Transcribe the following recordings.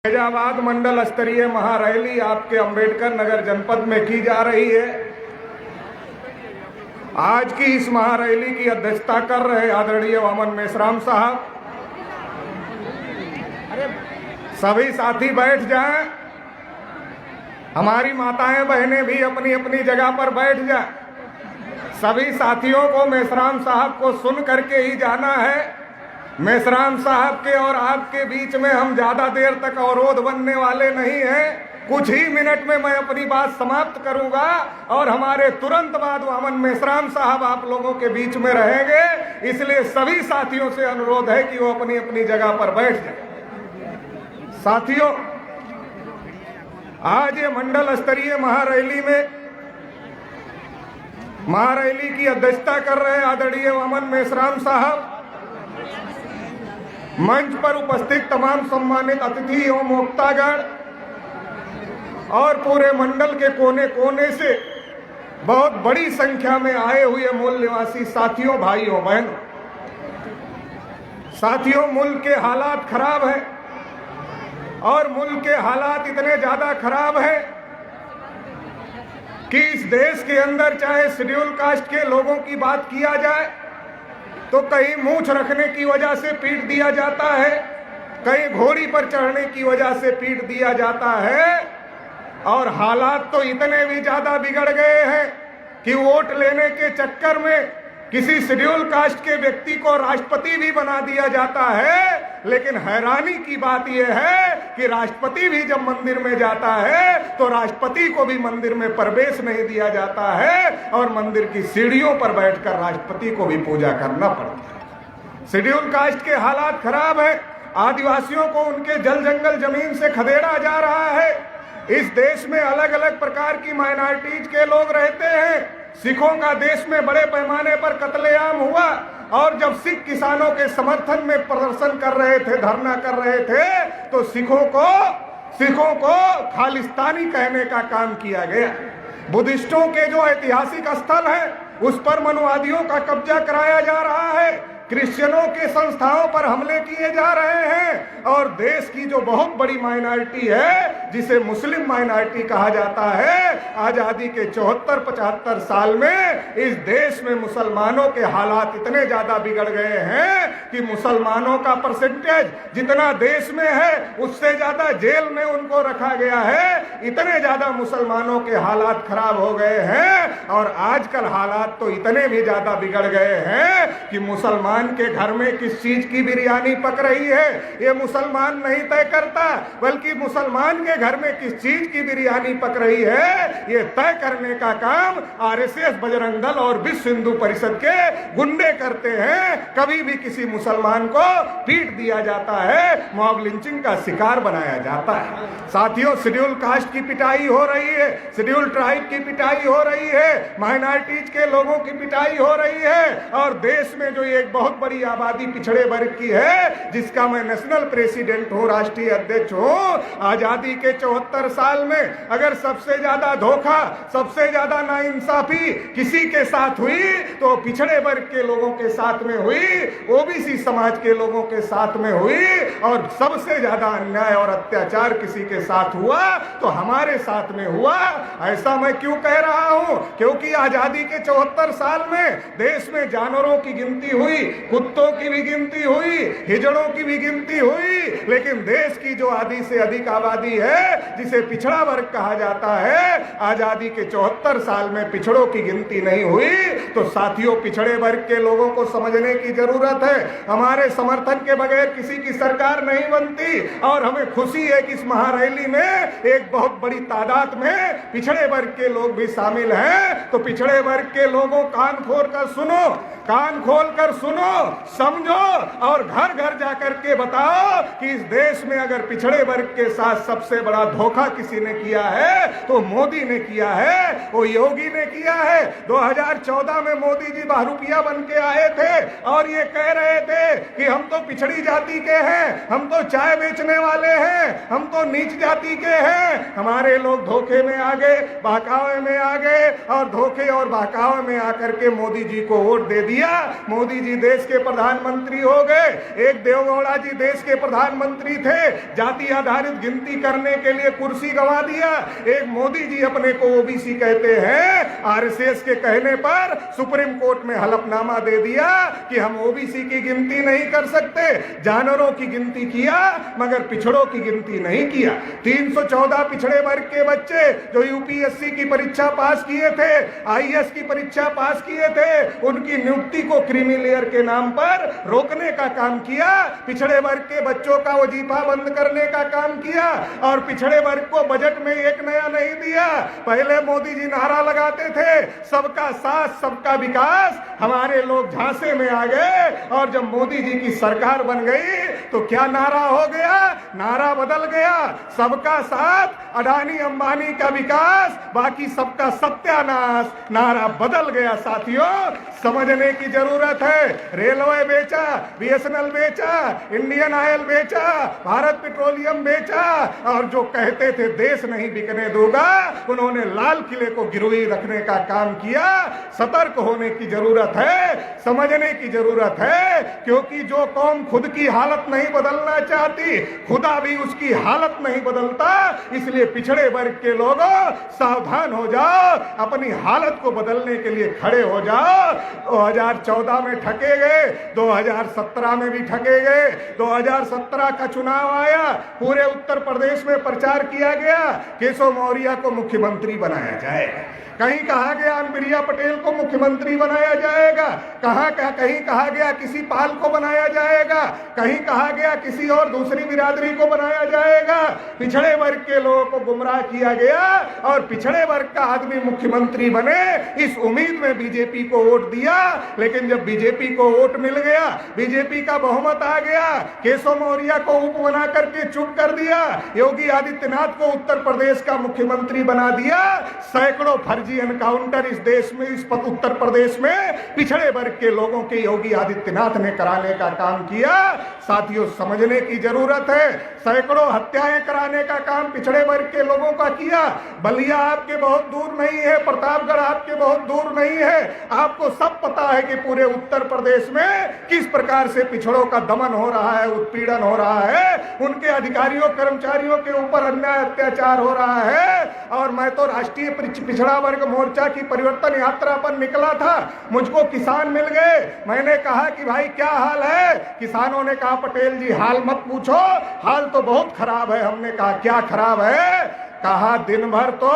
फैजाबाद मंडल स्तरीय महारैली आपके अंबेडकर नगर जनपद में की जा रही है। आज की इस महारैली की अध्यक्षता कर रहे आदरणीय वामन मेश्राम साहब। सभी साथी बैठ जाएं, हमारी माताएं बहनें भी अपनी अपनी जगह पर बैठ जाएं। सभी साथियों को मेश्राम साहब को सुन करके ही जाना है। मेश्राम साहब के और आपके बीच में हम ज्यादा देर तक अवरोध बनने वाले नहीं हैं। कुछ ही मिनट में मैं अपनी बात समाप्त करूंगा और हमारे तुरंत बाद वामन मेश्राम साहब आप लोगों के बीच में रहेंगे। इसलिए सभी साथियों से अनुरोध है कि वो अपनी अपनी जगह पर बैठ जाए। साथियों, आज ये मंडल स्तरीय महारैली की अध्यक्षता कर रहे आदरणीय वामन मेश्राम साहब। मंच पर उपस्थित तमाम सम्मानित अतिथि एवं वक्तागण और पूरे मंडल के कोने कोने से बहुत बड़ी संख्या में आए हुए मूल निवासी साथियों, भाइयों, बहनों। साथियों, मुल्क के हालात खराब हैं और मुल्क के हालात इतने ज्यादा खराब हैं कि इस देश के अंदर चाहे शेड्यूल कास्ट के लोगों की बात किया जाए तो कहीं मूंछ रखने की वजह से पीट दिया जाता है, कहीं घोड़ी पर चढ़ने की वजह से पीट दिया जाता है। और हालात तो इतने भी ज्यादा बिगड़ गए हैं कि वोट लेने के चक्कर में किसी शेड्यूल कास्ट के व्यक्ति को राष्ट्रपति भी बना दिया जाता है। लेकिन हैरानी की बात यह है कि राष्ट्रपति भी जब मंदिर में जाता है तो राष्ट्रपति को भी मंदिर में प्रवेश नहीं दिया जाता है और मंदिर की सीढ़ियों पर बैठकर राष्ट्रपति को भी पूजा करना पड़ता है। शेड्यूल कास्ट के हालात खराब है। आदिवासियों को उनके जल जंगल जमीन से खदेड़ा जा रहा है। इस देश में अलग अलग प्रकार की माइनॉरिटीज के लोग रहते हैं। सिखों का देश में बड़े पैमाने पर कत्लेआम हुआ और जब सिख किसानों के समर्थन में प्रदर्शन कर रहे थे, धरना कर रहे थे, तो सिखों को खालिस्तानी कहने का काम किया गया। बुद्धिस्टों के जो ऐतिहासिक स्थल है उस पर मनुवादियों का कब्जा कराया जा रहा है। क्रिश्चियनों के संस्थाओं पर हमले किए जा रहे हैं और देश की जो बहुत बड़ी माइनॉरिटी है जिसे मुस्लिम माइनॉरिटी कहा जाता है, आजादी के 74-75 साल में इस देश में मुसलमानों के हालात इतने ज्यादा बिगड़ गए हैं कि मुसलमानों का परसेंटेज जितना देश में है उससे ज्यादा जेल में उनको रखा गया है। इतने ज्यादा मुसलमानों के हालात खराब हो गए हैं और आजकल हालात तो इतने भी ज्यादा बिगड़ गए हैं कि मुसलमान के घर में किस चीज की बिरयानी पक रही है ये मुसलमान नहीं तय करता, बल्कि मुसलमान के घर में किस चीज की बिरयानी पक रही है ये तय करने का काम आरएसएस, बजरंग दल और विश्व हिंदू परिषद के गुंडे करते हैं। कभी भी किसी मुसलमान को पीट दिया जाता है, मॉब लिंचिंग का शिकार बनाया जाता है। साथियों, शेड्यूल कास्ट की पिटाई हो रही है, शेड्यूल ट्राइब की पिटाई हो रही है, माइनॉरिटीज के लोगों की पिटाई हो रही है और देश में जो एक बहुत बड़ी आबादी पिछड़े वर्ग की है जिसका मैं नेशनल प्रेसिडेंट हूं, राष्ट्रीय अध्यक्ष हूं। आजादी के 74 साल में अगर सबसे ज्यादा धोखा, सबसे ज्यादा नाइंसाफी किसी के साथ हुई तो पिछड़े वर्ग के लोगों के साथ में हुई, ओबीसी समाज के लोगों के साथ में हुई और सबसे ज्यादा अन्याय और अत्याचार किसी के साथ हुआ तो हमारे साथ में हुआ। ऐसा मैं क्यों कह रहा हूं? क्योंकि आजादी के 74 साल में देश में जानवरों की गिनती हुई, कुत्तों की भी गिनती हुई, हिजड़ों की भी गिनती हुई, लेकिन देश की जो आधी से अधिक आबादी है जिसे पिछड़ा वर्ग कहा जाता है, आजादी के 74 साल में पिछड़ों की गिनती नहीं हुई। तो साथियों, पिछड़े वर्ग के लोगों को समझने की जरूरत है। हमारे समर्थन के बगैर किसी की सरकार नहीं बनती और हमें खुशी है कि इस महारैली में एक बहुत बड़ी तादाद में पिछड़े वर्ग के लोग भी शामिल हैं। तो पिछड़े वर्ग के लोगों, कान खोल कर सुनो, समझो और घर घर जाकर के बताओ कि इस देश में अगर पिछड़े वर्ग के साथ सबसे बड़ा धोखा किसी ने किया है तो मोदी ने किया है, वो योगी ने किया है। 2014 में मोदी जी बहरूपिया बन के आए थे और ये कह रहे थे कि हम तो पिछड़ी जाति के हैं, हम तो चाय बेचने वाले हैं, हम तो नीच जाति के हैं। हमारे लोग धोखे में आ गए, बहकावे में आ गए और धोखे और बहकावे में आकर के मोदी जी को वोट दे दिया। मोदी जी देश देश के प्रधानमंत्री हो गए, एक देवगौड़ा जी देश के प्रधानमंत्री थे, जाति आधारित गिनती करने के लिए कुर्सी गंवा दिया। एक मोदी जी अपने को ओबीसी कहते हैं, आरएसएस के कहने पर सुप्रीम कोर्ट में हलफनामा दे दिया कि हम ओबीसी की गिनती नहीं कर सकते। जानवरों की गिनती किया मगर पिछड़ों की गिनती नहीं किया। 314 पिछड़े वर्ग के बच्चे जो यूपीएससी की परीक्षा पास किए थे, आईएएस की परीक्षा पास किए थे, उनकी नियुक्ति को क्रीमी लेयर के नाम पर रोकने का काम किया। पिछड़े वर्ग के बच्चों का वजीफा बंद करने का काम किया और पिछड़े वर्ग को बजट में एक नया नहीं दिया। पहले मोदी जी नारा लगाते थे सबका साथ सबका विकास, हमारे लोग झांसे में आ गए और जब मोदी जी की सरकार बन गई तो क्या नारा हो गया? नारा बदल गया, सबका साथ, अडानी अंबानी का विकास, बाकी सबका सत्यानाश। नारा बदल गया साथियों, समझने की जरूरत है। रेलवे बेचा, बीएसएनएल बेचा, इंडियन ऑयल बेचा, भारत पेट्रोलियम बेचा और जो कहते थे देश नहीं बिकने दूंगा, उन्होंने लाल किले को गिरवी रखने का काम किया। सतर्क होने की जरूरत है, समझने की जरूरत है, क्योंकि जो कौम खुद की हालत नहीं बदलना चाहती, खुदा भी उसकी हालत नहीं बदलता। इसलिए पिछड़े वर्ग के लोगों सावधान हो जाओ, अपनी हालत को बदलने के लिए खड़े हो जाओ। 2014 में ठगे गए, 2017 में भी ठगे गए। 2017 का चुनाव आया, पूरे उत्तर प्रदेश में प्रचार किया गया केशव मौर्य को मुख्यमंत्री बनाया जाएगा। कहीं कहा गया अनुप्रिया पटेल को मुख्यमंत्री बनाया जाएगा, कहीं कहा गया किसी पाल को बनाया जाएगा, कहीं कहा गया किसी और दूसरी बिरादरी को बनाया जाएगा। पिछड़े वर्ग के लोगों को गुमराह किया गया और पिछड़े वर्ग का आदमी मुख्यमंत्री बने, इस उम्मीद में बीजेपी को वोट दिया। लेकिन जब बीजेपी को वोट मिल गया, बीजेपी का बहुमत आ गया, केशव मौर्य को उप बना करके चुप कर दिया, योगी आदित्यनाथ को उत्तर प्रदेश का मुख्यमंत्री बना दिया। सैकड़ों फर्जी एनकाउंटर इस देश में, इस उत्तर प्रदेश में पिछड़े वर्ग के लोगों के योगी आदित्यनाथ ने कराने का काम किया। साथियों, समझने की जरूरत है, सैकड़ों हत्याएं कराने का काम पिछड़े वर्ग के लोगों का किया। बलिया आपके बहुत दूर नहीं है, प्रतापगढ़ आपके बहुत दूर नहीं है। आपको सब पता है कि पूरे उत्तर प्रदेश में किस प्रकार से पिछड़ों का दमन हो रहा है, उत्पीड़न हो रहा है, उनके अधिकारियों कर्मचारियों के ऊपर अन्याय अत्याचार हो रहा है। और मैं तो राष्ट्रीय पिछड़ा वर्ग मोर्चा की परिवर्तन यात्रा पर निकला था, मुझको किसान मिल गए। मैंने कहा कि भाई क्या हाल है? किसानों ने कहा पटेल जी हाल मत पूछो, हाल तो बहुत खराब है। हमने कहा क्या खराब है? कहा दिन भर तो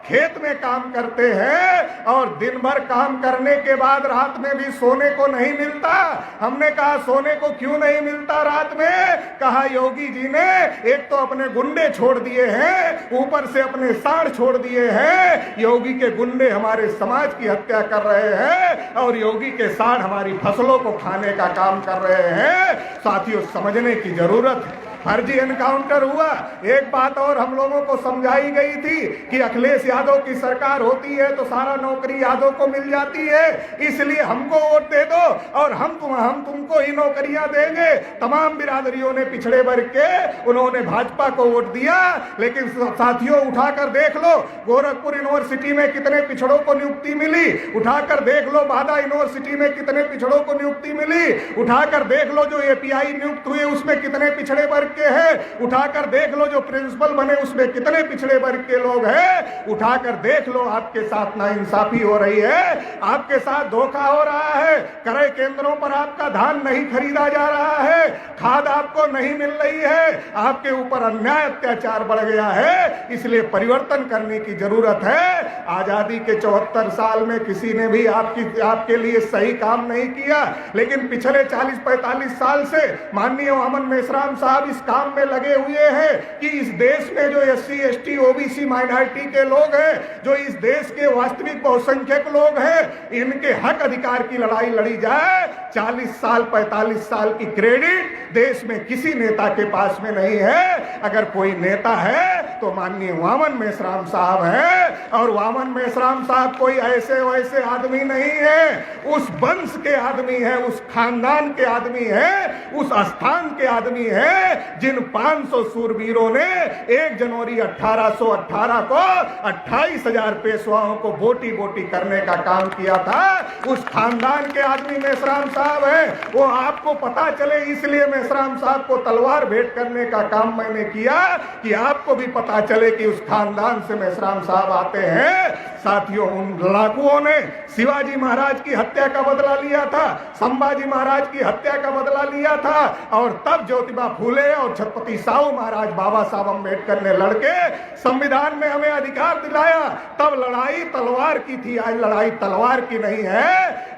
खेत में काम करते हैं और दिन भर काम करने के बाद रात में भी सोने को नहीं मिलता। हमने कहा सोने को क्यों नहीं मिलता रात में? कहा योगी जी ने एक तो अपने गुंडे छोड़ दिए हैं, ऊपर से अपने सांड छोड़ दिए हैं। योगी के गुंडे हमारे समाज की हत्या कर रहे हैं और योगी के सांड हमारी फसलों को खाने का काम कर रहे हैं। साथियों, समझने की जरूरत है। फर्जी एनकाउंटर हुआ। एक बात और हम लोगों को समझाई गई थी कि अखिलेश यादव की सरकार होती है तो सारा नौकरी यादव को मिल जाती है, इसलिए हमको वोट दे दो और हम तुमको ही नौकरियां देंगे। तमाम बिरादरियों ने पिछड़े वर्ग के उन्होंने भाजपा को वोट दिया। लेकिन साथियों, उठाकर देख लो गोरखपुर यूनिवर्सिटी में कितने पिछड़ों को नियुक्ति मिली, उठाकर देख लो बादा यूनिवर्सिटी में कितने पिछड़ों को नियुक्ति मिली, उठाकर देख लो जो एपीआई नियुक्त हुए उसमें कितने पिछड़े वर्ग के हैं, उठाकर देख लो जो प्रिंसिपल बने उसमें कितने पिछड़े वर्ग के लोग हैं। उठाकर देख लो आपके साथ नाइंसाफी हो रही है, आपके साथ धोखा हो रहा है। क्रय केंद्रों पर आपका धान नहीं खरीदा जा रहा है, खाद आपको नहीं मिल रही है, आपके ऊपर अन्याय अत्याचार बढ़ गया है। इसलिए परिवर्तन करने की जरूरत है। आजादी के 74 साल में किसी ने भी आपके लिए सही काम नहीं किया, लेकिन पिछले 40-45 साल से माननीय वामन मेश्राम साहब इस काम में लगे हुए हैं कि इस देश में जो एससी, एसटी, ओबीसी माइनॉरिटी के लोग हैं, जो इस देश के वास्तविक बहुसंख्यक लोग हैं, इनके हक अधिकार की लड़ाई लड़ी जाए। 40 साल 45 साल की क्रेडिट देश में किसी नेता के पास में नहीं है। अगर कोई नेता है तो तो माननीय वामन मेश्राम साहब हैं। और वामन मेश्राम साहब कोई ऐसे वैसे आदमी नहीं है, उस वंश के आदमी है, उस खानदान के आदमी है, उस स्थान के आदमी है जिन 500 सूरवीरों ने 1 जनवरी 1818 को 28,000 पेशवाओं को बोटी बोटी करने का काम किया था। उस खानदान के आदमी मेश्राम साहब है। वो आपको पता चले इसलिए मेश्राम साहब को तलवार भेंट करने का काम मैंने किया कि आपको भी पता चले कि उस खानदान से मेश्राम साहब आते हैं। साथियों, उन लड़ाकुओं ने शिवाजी महाराज की हत्या का बदला लिया था, संभाजी महाराज की हत्या का बदला लिया था, और तब ज्योतिबा फूले और छत्रपति साहू महाराज बाबा साहब अम्बेडकर ने लड़के संविधान में हमें अधिकार दिलाया। तब लड़ाई तलवार की थी, आज लड़ाई तलवार की नहीं है।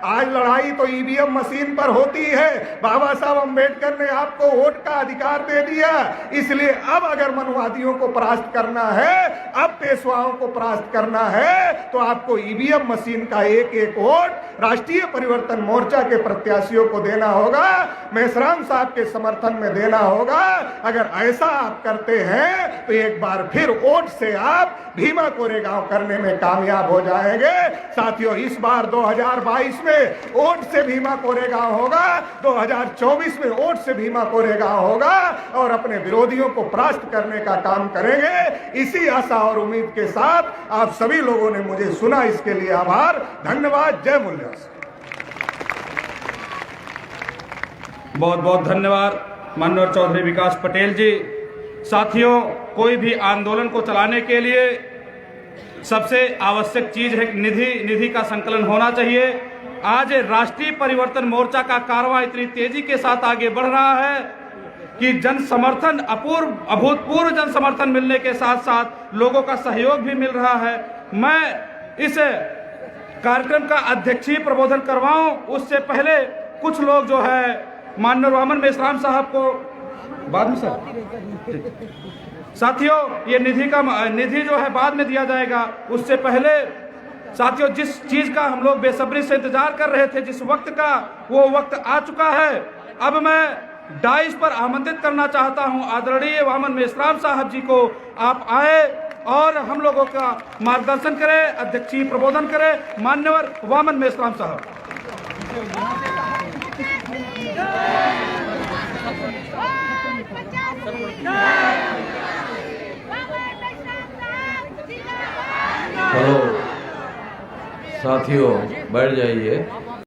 आज लड़ाई तो ईवीएम मशीन पर होती है। बाबा साहब अम्बेडकर ने आपको वोट का अधिकार दे दिया, इसलिए अब अगर मनवादियों को परास्त करना है, अब पेशवाओं को परास्त करना है, तो आपको ईवीएम मशीन का एक एक वोट राष्ट्रीय परिवर्तन मोर्चा के प्रत्याशियों को देना होगा, मेश्राम साहब के समर्थन में देना होगा। अगर ऐसा आप करते हैं तो एक बार फिर वोट से आप भीमा कोरेगांव करने में कामयाब हो जाएंगे। साथियों, इस बार 2022 में वोट से भीमा कोरेगांव होगा, 2024 में वोट से भीमा कोरेगांव होगा, और अपने विरोधियों को परास्त करने का काम करेंगे। इसी आशा और उम्मीद के साथ आप सभी लोगों ने मुझे सुना, इसके लिए आभार, धन्यवाद। जय मूल्य। बहुत बहुत धन्यवाद माननीय चौधरी विकास पटेल जी। साथियों, कोई भी आंदोलन को चलाने के लिए सबसे आवश्यक चीज है निधि का संकलन होना चाहिए। आज राष्ट्रीय परिवर्तन मोर्चा का कारवां इतनी तेजी के साथ आगे बढ़ रहा है कि जन समर्थन अभूतपूर्व जन समर्थन मिलने के साथ साथ लोगों का सहयोग भी मिल रहा है। मैं इस कार्यक्रम का अध्यक्षीय प्रबोधन करवाऊं, उससे पहले कुछ लोग जो है माननीय वामन मेश्राम साहब को बाद में साथियों, ये निधि जो है बाद में दिया जाएगा। उससे पहले साथियों, जिस चीज का हम लोग बेसब्री से इंतजार कर रहे थे, जिस वक्त का, वो वक्त आ चुका है। अब मैं डाइस पर आमंत्रित करना चाहता हूं आदरणीय वामन मेश्राम साहब जी को। आप आए और हम लोगों का मार्गदर्शन करें, अध्यक्षीय प्रबोधन करें। मान्यवर वामन मेश्राम साहब। हेलो साथियों, बैठ जाइए।